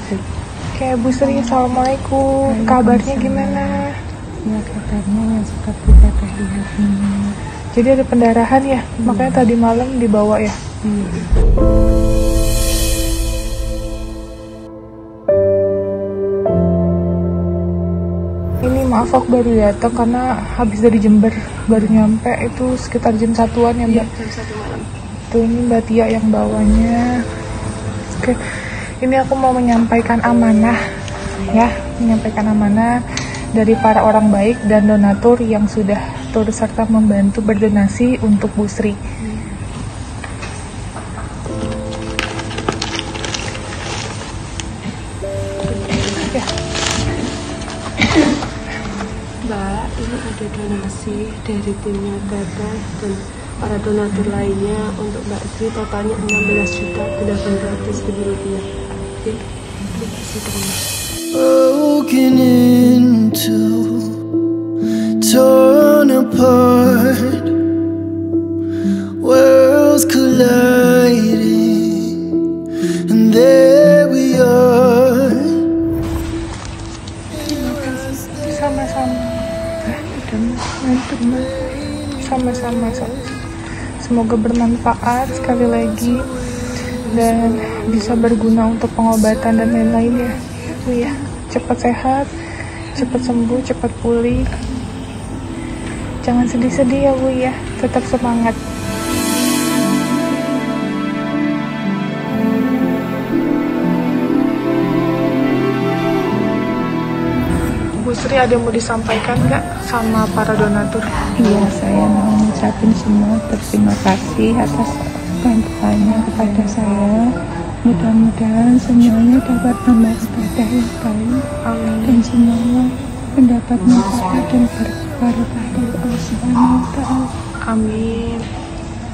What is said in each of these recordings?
Oke, Bu Sri, assalamualaikum. Kabarnya gimana? Ya, kabarnya yang seperti teteh lihat ini. Jadi ada pendarahan ya, makanya tadi malam dibawa ya. Ini maaf aku baru datang karena habis dari Jember, baru nyampe itu sekitar jam 1-an ya Mbak. Jam 1 malam. Tuh ini Mbak Tia yang bawanya. Oke, ini aku mau menyampaikan amanah ya, menyampaikan amanah dari para orang baik dan donatur yang sudah turut serta membantu berdonasi untuk Bu Sri. Ya. Mbak, ini ada donasi dari timnya Teteh dan para donatur lainnya untuk Mbak Sri, totalnya 16.800.000 rupiah. Oke, terima kasih teman. Broken into, torn apart, worlds colliding, and there we are. Sama-sama. Sama-sama. Semoga bermanfaat sekali lagi dan bisa berguna untuk pengobatan dan lain-lain ya. Bu ya, cepat sehat, cepat sembuh, cepat pulih. Jangan sedih-sedih ya Bu ya, tetap semangat. Bu Sri, ada yang mau disampaikan nggak sama para donatur? Iya, saya mau mengucapkan semua terima kasih atas bantuannya kepada saya. Mudah-mudahan semuanya dapat membawa ibadah yang baik. Amin. Dan semoga mendapat manfaat dan berkah dari Allah Subhanahu wa Ta'ala. Amin.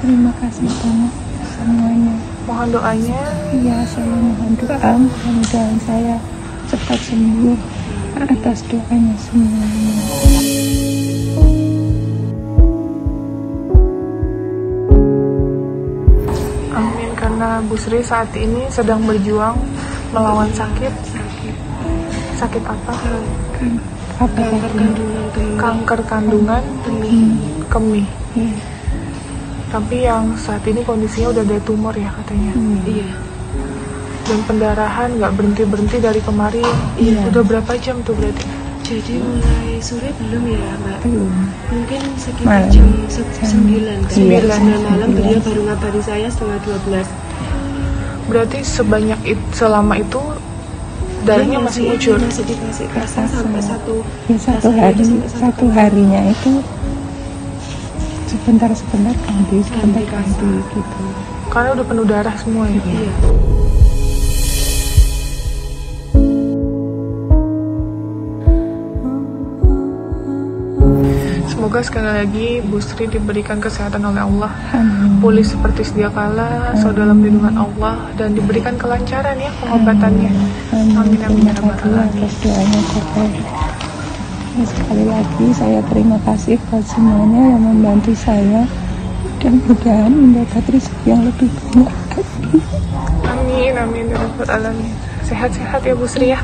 Terima kasih banyak semuanya. Mohon doanya. Iya, saya mohon doa, mudah-mudahan saya cepat sembuh atas doanya semuanya. Amin, karena Bu Sri saat ini sedang berjuang melawan sakit. Sakit apa? Apa tadi? Kanker kandungan, kemih. Iya. Tapi yang saat ini kondisinya udah ada tumor ya katanya. Iya. Dan pendarahan nggak berhenti dari kemarin. Iya. Udah berapa jam tuh berarti? Jadi mulai sore belum ya Mbak? Belum. Mungkin sekitar Malam. jam Jam 9. Iya, 9 malam 9. beliau baru ngabari saya setengah 12. Berarti selama itu darahnya masih ngucur. Masih dikasih kasar sampai Ya, satu harinya itu sebentar ganti gitu. Karena udah penuh darah semua ya. Iya. Semoga sekali lagi Bu Sri diberikan kesehatan oleh Allah, Amin. pulih seperti sedia kala, selalu dalam lindungan Allah, dan diberikan kelancaran ya pengobatannya. Amin amin ya rabbal alamin. Atas doanya Teteh. Ya, sekali lagi saya terima kasih buat semuanya yang membantu saya dan mudah-mudahan mendapat rezeki yang lebih banyak lagi. Amin amin ya rabbal alamin. Sehat-sehat ya Bu Sri ya.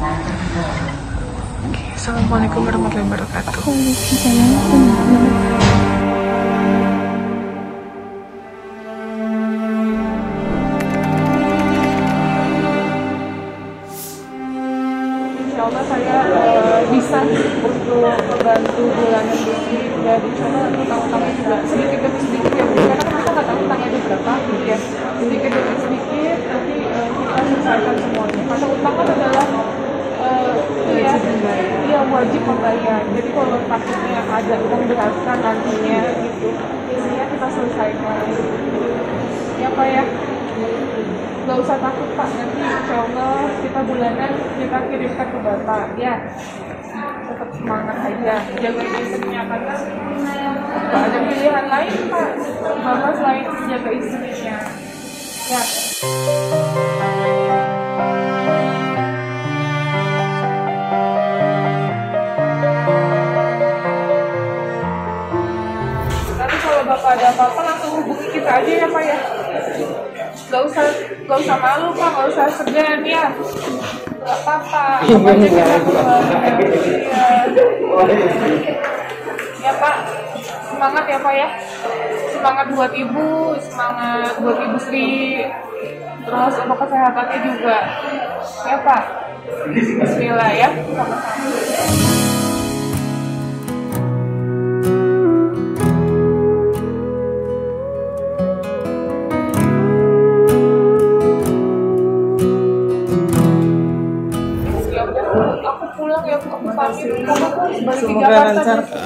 Oke, assalamualaikum warahmatullahi wabarakatuh. Insya Allah saya bisa untuk membantu bulanan Bu Sri dan insya Allah utang-utangnya juga sedikit demi sedikit ya Bu, karena kan kita nggak tahu utangnya itu berapa gitu ya, sedikit demi sedikit nanti kita selesaikan semuanya, karena utang kan adalah iya wajib membayar. Jadi kalau takutnya ada memberatkan nantinya gitu, intinya kita selesaikan ya Pak ya. Gak usah takut Pak, nanti insya Allah kita bulanan kita kirimkan ke Bapak ya. Tetap semangat aja, jaga istrinya karena gak ada pilihan lain Pak Bapak selain jaga istrinya ya. Nanti kalau Bapak ada apa-apa langsung hubungi kita aja ya Pak ya. Gak usah malu Pak, gak usah segan ya. Gak apa-apa. Apa aja kita keluarga. Ya Pak, semangat ya Pak ya. Semangat buat Ibu, semangat buat Ibu Sri. Terus untuk kesehatannya juga. Ya Pak. Bismillah ya. Sama-sama. Aku pulang ya, aku pamit. Kamu balik ke Jakarta.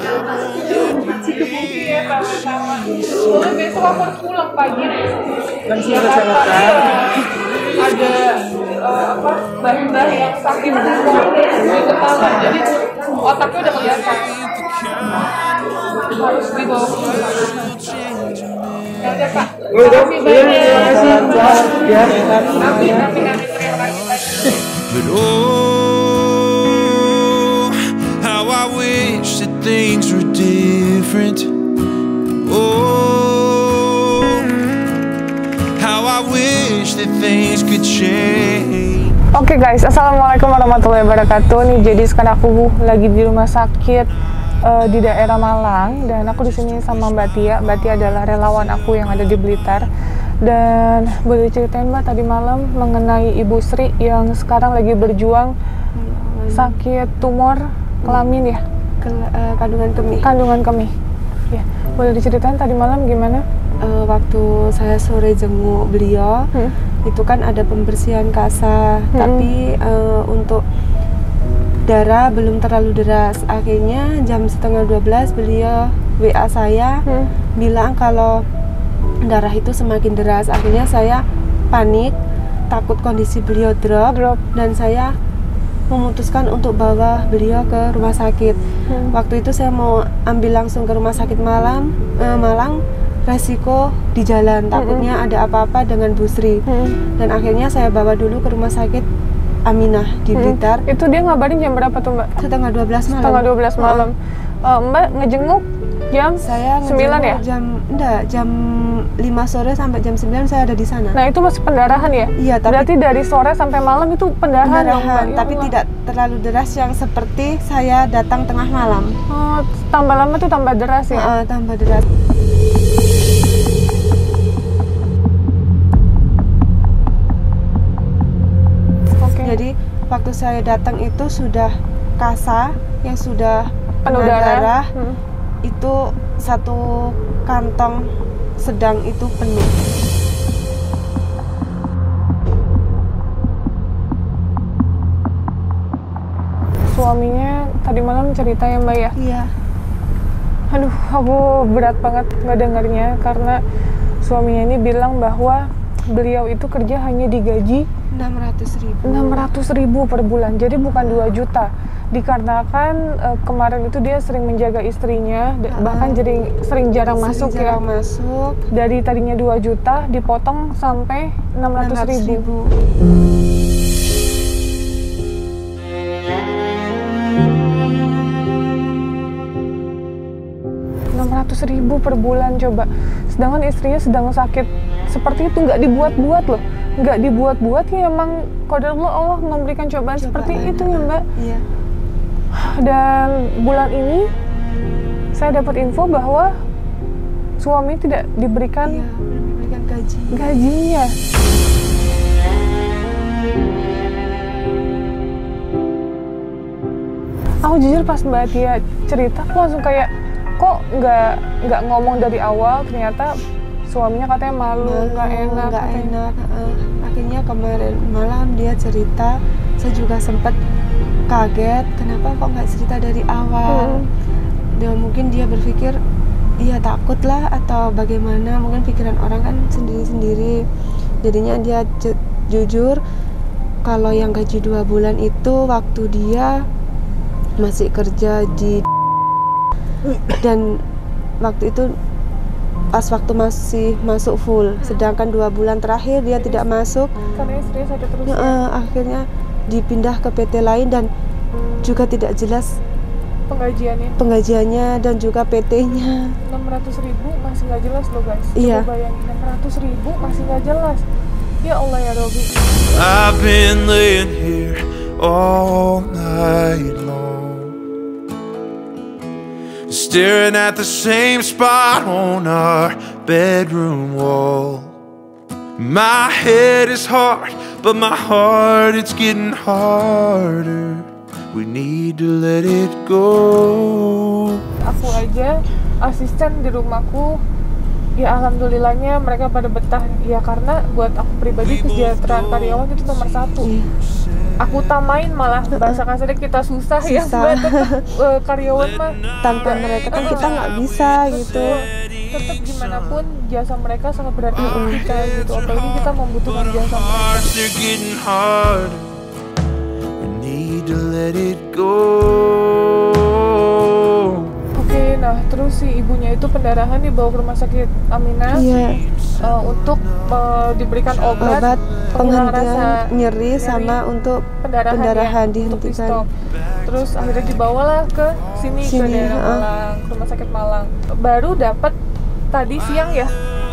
Iya, sama-sama. Soalnya besok aku harus pulang pagi. Kan sih ada Jakarta. Ada mbah yang sakit di kepala, jadi otaknya udah kelihatan. Harus dibawa ke rumah sakit. Ya udah Pak. Terima kasih banyak. Amin. Terima kasih. But oh, how I wish that things were different. Oh, how I wish that things could change. Oke guys, assalamualaikum warahmatullahi wabarakatuh. Nih jadi sekarang aku lagi di rumah sakit di daerah Malang dan aku di sini sama Mbak Tia. Mbak Tia adalah relawan aku yang ada di Blitar. Dan boleh ceritain Mbak tadi malam mengenai Ibu Sri yang sekarang lagi berjuang sakit tumor kelamin ya? Kandungan kemih. Ya, boleh diceritain tadi malam gimana? Waktu saya sore jenguk beliau, itu kan ada pembersihan kasa, tapi untuk darah belum terlalu deras. Akhirnya jam 11:30 beliau WA saya bilang kalau darah itu semakin deras. Akhirnya saya panik, takut kondisi beliau drop. Dan saya memutuskan untuk bawa beliau ke rumah sakit. Waktu itu saya mau ambil langsung ke rumah sakit Malang, resiko di jalan, takutnya ada apa-apa dengan Bu Sri. Dan akhirnya saya bawa dulu ke rumah sakit Aminah di Blitar. Itu dia ngabarin jam berapa tuh Mbak? 11:30 malam. 11:30 malam. Mbak ngejenguk jam saya 9 ya? Jam 5 sore sampai jam 9 saya ada di sana. Nah itu masih pendarahan ya? Iya, tapi berarti dari sore sampai malam itu pendarahan dong, Mbak? Tapi tidak terlalu deras yang seperti saya datang tengah malam. Oh, tambah lama tuh tambah deras ya? Tambah deras. Jadi waktu saya datang itu sudah kasa yang sudah penuh darah. Itu satu kantong sedang itu penuh. Suaminya tadi malam cerita ya Mbak ya? Iya. Aduh, aku berat banget ngedengarnya karena suaminya ini bilang bahwa beliau itu kerja hanya digaji 600.000 per bulan, jadi bukan 2 juta. Dikarenakan kemarin itu dia sering menjaga istrinya, bahkan jadi sering jarang masuk. Dari tadinya 2 juta dipotong sampai 600.000. 600.000 per bulan coba. Sedangkan istrinya sedang sakit seperti itu, nggak dibuat-buat loh. Nggak dibuat-buat ya, emang qadarullah Allah memberikan cobaan seperti itu ya Mbak. Iya. Dan bulan ini saya dapat info bahwa suami tidak diberikan gajinya. Aku jujur pas Mbak Tia cerita, aku langsung kayak kok nggak ngomong dari awal. Ternyata suaminya katanya malu, nggak enak. Akhirnya kemarin malam dia cerita, saya juga sempat kaget, kenapa kok nggak cerita dari awal. Dan mungkin dia berpikir, iya takut lah atau bagaimana, mungkin pikiran orang kan sendiri-sendiri. Jadinya dia jujur kalau yang gaji 2 bulan itu waktu dia masih kerja di dan waktu itu pas waktu masih masuk full, sedangkan 2 bulan terakhir dia tidak masuk karena istrinya sakit terus. Akhirnya dipindah ke PT lain dan juga tidak jelas penggajiannya dan juga PT-nya. 600.000 masih nggak jelas loh guys. Iya. Coba bayangin 600.000 masih nggak jelas. Ya Allah ya Robi. I've been laying here all night long, staring at the same spot on our bedroom wall. My head is hard, but my heart, it's getting harder. We need to let it go. Aku aja, asisten di rumahku, ya alhamdulillahnya mereka pada betah. Ya karena buat aku pribadi kesejahteraan karyawan itu nomor satu. Aku tamain malah, bahasa kasarnya kita susah. Ya buat tetap karyawan mah Tanpa mereka kan kita nggak bisa gitu. Tetap gimana pun jasa mereka sangat berarti untuk kita gitu. Apalagi kita membutuhkan jasa mereka. Hearts, they're getting harder. We need to let it go. Oke, nah terus si ibunya itu pendarahan dibawa ke rumah sakit Aminah. Iya. Untuk diberikan obat pengurangan Penghentian nyeri sama untuk pendarahan untuk di dihentikan. stop. Terus akhirnya dibawalah ke sini ke daerah Malang, ke rumah sakit Malang. Baru dapat tadi siang ya,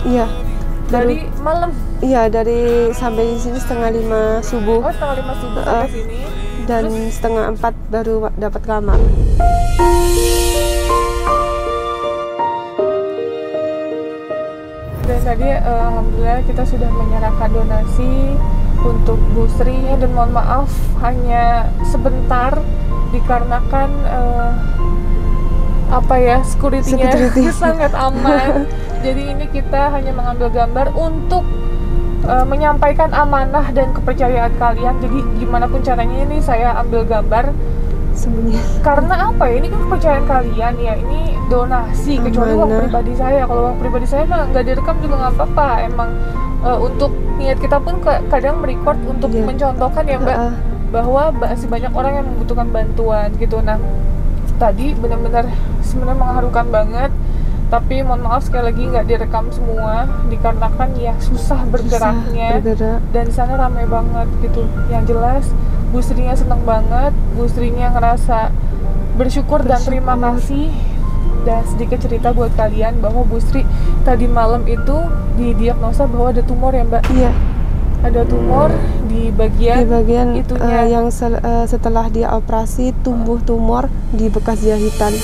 Iya. dari malam. Iya, dari sampai di sini 4:30 subuh. Oh, 4:30 subuh sampai sini. Dan 3:30 baru dapat kamar. Dan tadi alhamdulillah kita sudah menyerahkan donasi untuk Bu Sri, dan mohon maaf hanya sebentar dikarenakan security-nya sangat aman. Jadi ini kita hanya mengambil gambar untuk menyampaikan amanah dan kepercayaan kalian. Jadi gimana pun caranya ini saya ambil gambar Sebenarnya karena apa ya, ini kan kepercayaan kalian ya, ini donasi, kecuali uang Amanah. pribadi saya. Kalau uang pribadi saya mah nggak direkam juga nggak apa-apa. Emang untuk niat kita pun kadang merecord untuk Iya. mencontohkan ya Mbak, bahwa masih banyak orang yang membutuhkan bantuan gitu. Nah tadi benar-benar sebenarnya mengharukan banget, tapi mohon maaf sekali lagi nggak direkam semua dikarenakan ya susah bergeraknya. bergerak. Dan di sana ramai banget gitu. Yang jelas Bu Srinya seneng banget, Bu Srinya ngerasa bersyukur dan terima kasih. Dan sedikit cerita buat kalian bahwa Bu Sri tadi malam itu didiagnosa bahwa ada tumor ya Mbak. Iya, Ada tumor di bagian itunya. yang setelah dia operasi tumbuh tumor di bekas jahitan.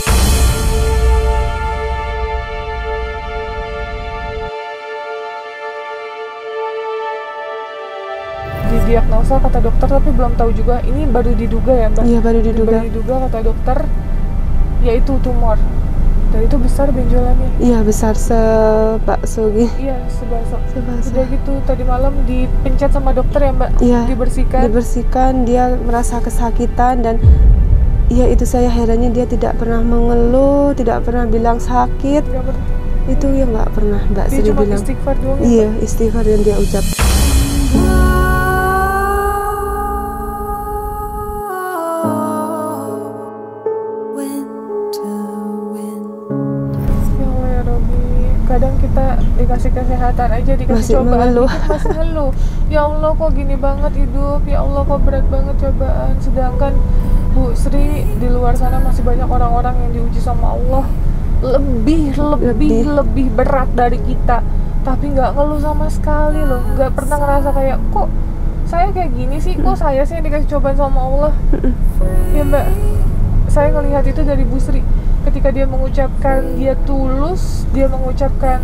Didiagnosa kata dokter, tapi belum tahu juga, ini baru diduga ya Mbak. Iya, baru diduga. Baru diduga kata dokter, yaitu tumor. Dan itu besar benjolannya. Iya, besar sebakso gitu. Iya, sebasok. Sebakso. Udah gitu tadi malam dipencet sama dokter ya Mbak. Iya, Dibersihkan. dia merasa kesakitan, dan iya itu saya herannya dia tidak pernah mengeluh, tidak pernah bilang sakit. Nggak pernah. Itu ya nggak pernah Mbak Dia Sri cuma bilang. istighfar doang ya, Iya, istighfar yang dia ucap. Ya Allah ya Robi, kadang kita dikasih kesehatan aja, dikasih Masih cobaan mengeluh. dikit masih ngeluh. Ya Allah kok gini banget hidup, ya Allah kok berat banget cobaan. Sedangkan Bu Sri di luar sana masih banyak orang-orang yang diuji sama Allah lebih berat dari kita, tapi nggak ngeluh sama sekali loh. Nggak pernah ngerasa kayak kok saya kayak gini sih, kok saya sih yang dikasih cobaan sama Allah. Ya Mbak, saya ngelihat itu dari Bu Sri ketika dia mengucapkan, dia tulus, dia mengucapkan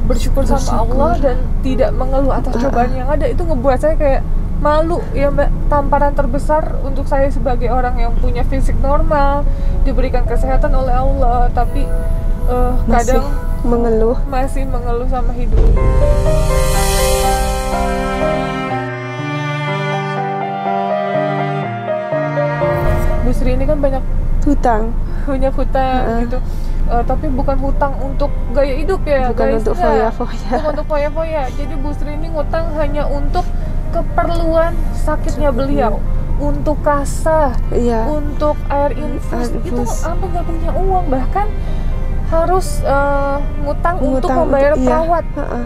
bersyukur sama Allah dan tidak mengeluh atas cobaan yang ada. Itu ngebuat saya kayak malu ya Mbak. Tamparan terbesar untuk saya sebagai orang yang punya fisik normal, diberikan kesehatan oleh Allah, tapi kadang masih mengeluh sama hidup. Bu Sri ini kan banyak Hutang. gitu. Tapi bukan hutang untuk gaya hidup ya, Bukan guys. untuk Enggak. foya-foya. Bukan untuk foya-foya. Jadi Bu Sri ini ngutang hanya untuk keperluan sakitnya beliau, untuk kasa, Iya. untuk air infus. Air Itu infus. sampai nggak punya uang, bahkan harus ngutang untuk Ngutang membayar untuk- iya. perawat. Heeh.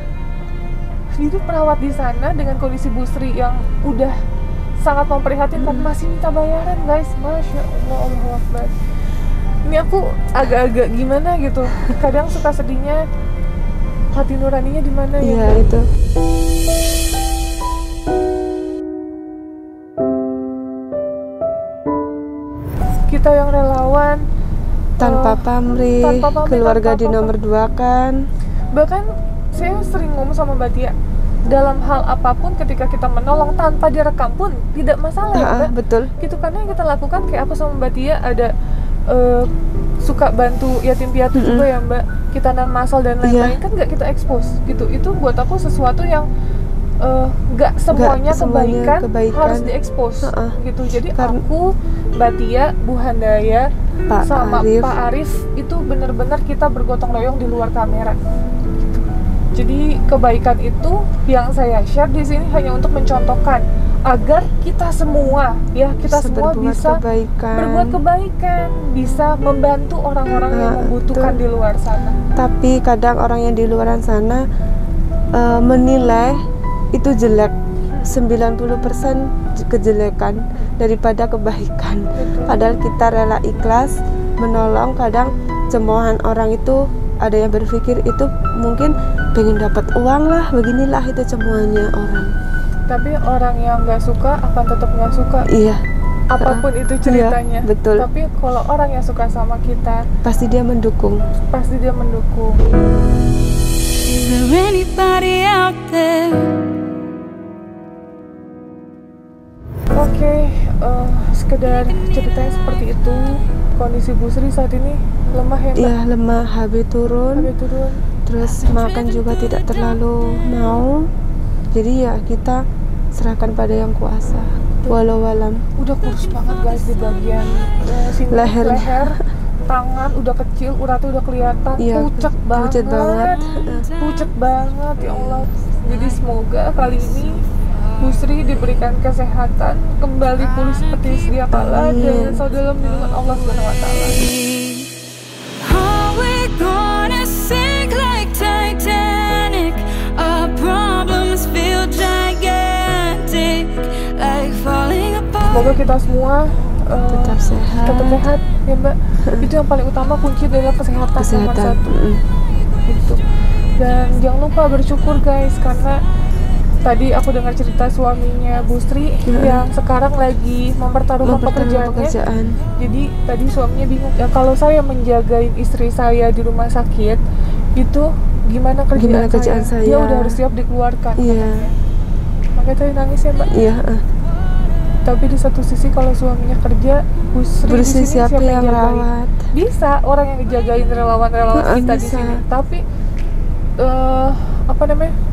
Jadi perawat di sana dengan kondisi Bu Sri yang udah sangat memprihatinkan masih minta bayaran, guys. Masya Allah, Allahu Akbar. Ini aku agak-agak gimana gitu. Kadang suka sedihnya, hati nuraninya di mana ya? Iya, itu. tanpa pamrih, keluarga di nomor 2 kan. Bahkan saya sering ngomong sama Mbak Tia, dalam hal apapun ketika kita menolong tanpa direkam pun tidak masalah ya Mbak. Betul. Gitu, karena yang kita lakukan kayak aku sama Mbak Tia ada suka bantu yatim piatu juga ya Mbak, kita nanam masal dan lain-lain, kan nggak kita expose gitu. Itu buat aku sesuatu yang nggak semuanya kebaikan harus diekspos gitu. Jadi aku, Mbak Tia, Bu Handaya, sama Pak Arif itu benar-benar kita bergotong royong di luar kamera gitu. Jadi kebaikan itu yang saya share di sini hanya untuk mencontohkan agar kita semua bisa berbuat kebaikan, bisa membantu orang-orang yang membutuhkan di luar sana. Tapi kadang orang yang di luar sana menilai itu jelek, 90% kejelekan daripada kebaikan. Padahal kita rela ikhlas menolong. Kadang cemoohan orang itu ada yang berpikir itu mungkin pengen dapat uang lah, beginilah itu cemoohannya orang. Tapi orang yang nggak suka akan tetap nggak suka. Iya. Apapun itu ceritanya. Iya, betul. Tapi kalau orang yang suka sama kita, pasti dia mendukung. Pasti dia mendukung. Is there anybody out there? Oke, sekedar ceritanya seperti itu. Kondisi Bu Sri saat ini lemah ya Mbak? Iya, lemah, HB turun. Terus makan juga tidak terlalu mau. Jadi ya kita serahkan pada yang kuasa. Walau alam. Udah kurus banget guys di bagian sini, leher, tangan udah kecil, uratnya udah kelihatan, iya, pucet banget ya Allah. Jadi semoga kali ini Bu Sri diberikan kesehatan, kembali pulih seperti sedia kala, dan selalu dalam lindungan Allah Subhanahu wa Ta'ala. Semoga kita semua tetap sehat ya Mbak. Itu yang paling utama, kunci adalah kesehatan. Nomor 1 gitu. Dan jangan lupa bersyukur guys, karena tadi aku dengar cerita suaminya Bu Sri yang sekarang lagi mempertaruhkan pekerjaannya. Jadi tadi suaminya bingung, ya kalau saya menjagain istri saya di rumah sakit itu gimana kerjaan saya? Dia udah harus siap dikeluarkan. Makanya tadi nangis ya Mbak. Tapi di satu sisi kalau suaminya kerja, Bu Sri di sini siapa yang rawat? Bisa orang yang dijagain relawan-relawan kita di sini. Tapi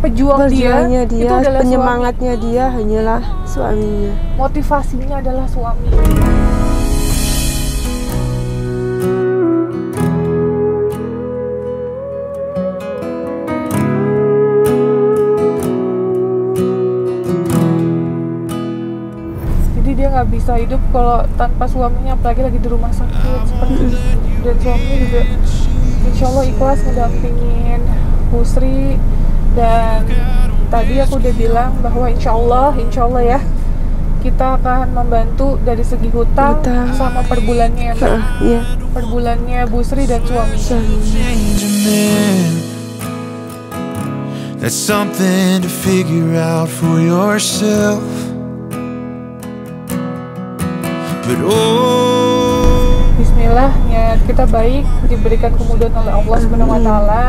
perjuangnya dia itu adalah penyemangatnya suami. Dia hanyalah suaminya. Motivasinya adalah suami. Jadi dia nggak bisa hidup kalau tanpa suaminya, apalagi lagi di rumah sakit seperti itu. Dan suaminya juga insya Allah ikhlas ngedampingin Bu Sri. Dan tadi aku udah bilang bahwa insya Allah ya kita akan membantu dari segi hutang sama per bulannya ya Mbak. Per bulannya Bu Sri dan suami. That's something to figure out for yourself. But Bismillah, niat kita baik, diberikan kemudahan oleh Allah Subhanahu wa Ta'ala.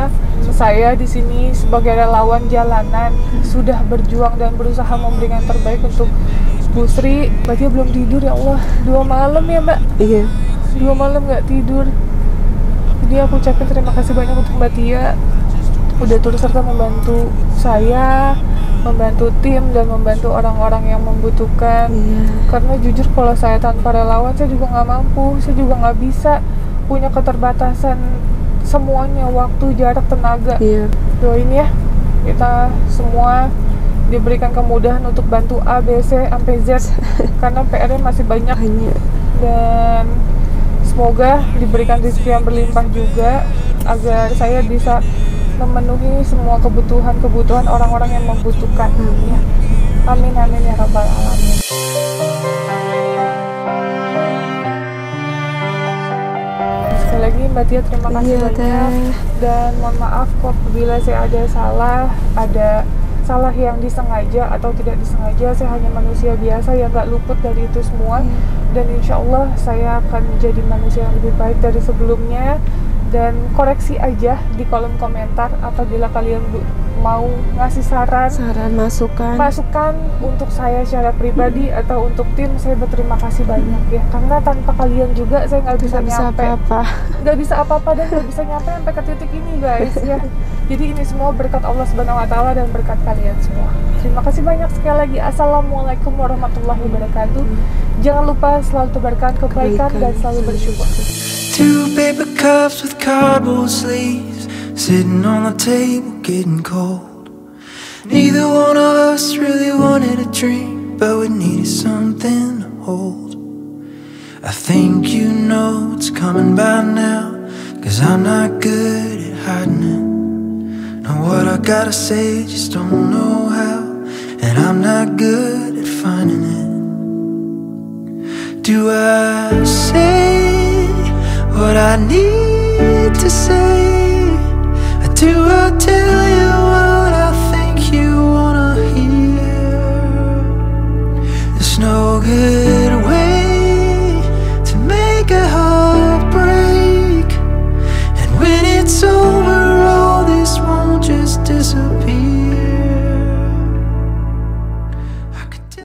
Saya di sini sebagai relawan jalanan sudah berjuang dan berusaha memberikan yang terbaik untuk Bu Sri. Berarti belum tidur ya Allah, 2 malam ya Mbak. Iya. 2 malam nggak tidur. Jadi aku ucapin terima kasih banyak untuk Mbak Tia udah turut serta membantu saya, membantu tim, dan membantu orang-orang yang membutuhkan. Karena jujur kalau saya tanpa relawan saya juga nggak mampu, saya juga nggak bisa, punya keterbatasan semuanya, waktu, jarak, tenaga. Doain ya kita semua diberikan kemudahan untuk bantu A, B, C, sampai Z karena PR-nya masih banyak. Dan semoga diberikan rezeki yang berlimpah juga agar saya bisa memenuhi semua kebutuhan orang-orang yang membutuhkan. Ya. Amin amin ya rabbal alamin. Sekali lagi Mbak Tia terima kasih banyak, dan mohon maaf apabila saya ada salah, ada salah yang disengaja atau tidak disengaja. Saya hanya manusia biasa yang gak luput dari itu semua. Dan insya Allah saya akan menjadi manusia yang lebih baik dari sebelumnya. Dan koreksi aja di kolom komentar apabila kalian mau ngasih saran masukan untuk saya secara pribadi atau untuk tim. Saya berterima kasih banyak ya, karena tanpa kalian juga saya nggak bisa apa-apa dan nggak bisa nyampe sampai ke titik ini guys ya. Jadi ini semua berkat Allah Subhanahu Wa Taala dan berkat kalian semua. Terima kasih banyak sekali lagi. Assalamualaikum warahmatullahi wabarakatuh. Jangan lupa selalu tebarkan kebaikan dan selalu bersyukur. 2 paper cups with cardboard sleeves, sitting on the table getting cold. Neither one of us really wanted a drink, but we needed something to hold. I think you know it's coming by now, 'cause I'm not good at hiding it. Know what I gotta say, just don't know how, and I'm not good at finding it. Do I say what I need to say?